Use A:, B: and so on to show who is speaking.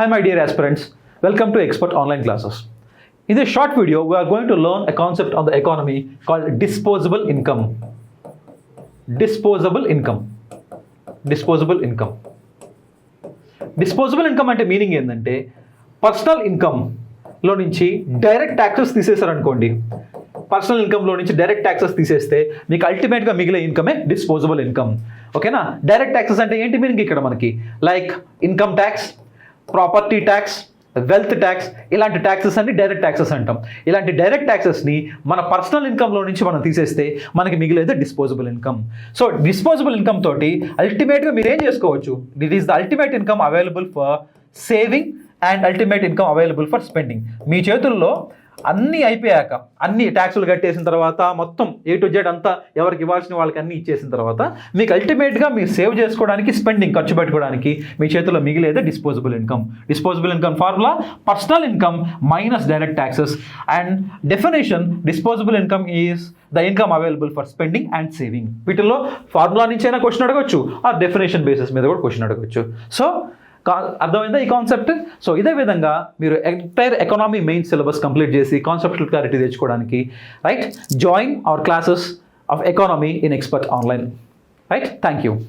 A: Hi my dear aspirants, welcome to Expert Online Classes. In this short video, we are going to learn a concept on the economy called disposable income. Disposable income. Disposable income. Disposable income అంటే meaning ఏంటంటే personal ఇన్కమ్లో నుంచి direct taxes తీసేశారనుకోండి. Personal ఇన్కమ్లో నుంచి direct taxes తీసేస్తే మీకు అల్టిమేట్గా మిగిలే ఇన్కమే disposable income. ఓకేనా? Direct taxes అంటే ఏంటి మీనింగ్ ఇక్కడ మనకి? Like income tax, property tax, wealth tax, ఇలాంటి ట్యాక్సెస్ అన్ని డైరెక్ట్ ట్యాక్సెస్ అంటాం. ఇలాంటి డైరెక్ట్ ట్యాక్సెస్ని మన పర్సనల్ ఇన్కమ్లో నుంచి మనం తీసేస్తే మనకి మిగిలేది disposable income. So disposable income తోటి అల్టిమేట్గా మీరు ఏం చేసుకోవచ్చు? It is the ultimate income available for saving and ultimate income available for spending. మీ చేతుల్లో అన్నీ అయిపోయాక, అన్ని ట్యాక్సులు కట్టేసిన తర్వాత, మొత్తం A to Z అంతా ఎవరికి ఇవ్వాల్సిన వాళ్ళకి అన్నీ ఇచ్చేసిన తర్వాత మీకు అల్టిమేట్గా మీరు సేవ్ చేసుకోవడానికి, స్పెండింగ్ ఖర్చు పెట్టుకోవడానికి మీ చేతుల్లో మిగిలేదే disposable income. Disposable income formula personal income minus direct taxes, and definition disposable income is the income available for spending and saving. వీటిల్లో ఫార్ములా నుంచి అయినా క్వశ్చన్ అడగవచ్చు, ఆ డెఫినేషన్ బేసిస్ మీద కూడా క్వశ్చన్ అడగవచ్చు. సో అర్థమైందా ఈ కాన్సెప్ట్? సో ఇదే విధంగా మీరు entire economy main syllabus complete చేసి కాన్సెప్చువల్ క్లారిటీ తెచ్చుకోవడానికి right join hour classes of economy in expert online. Right, thank you.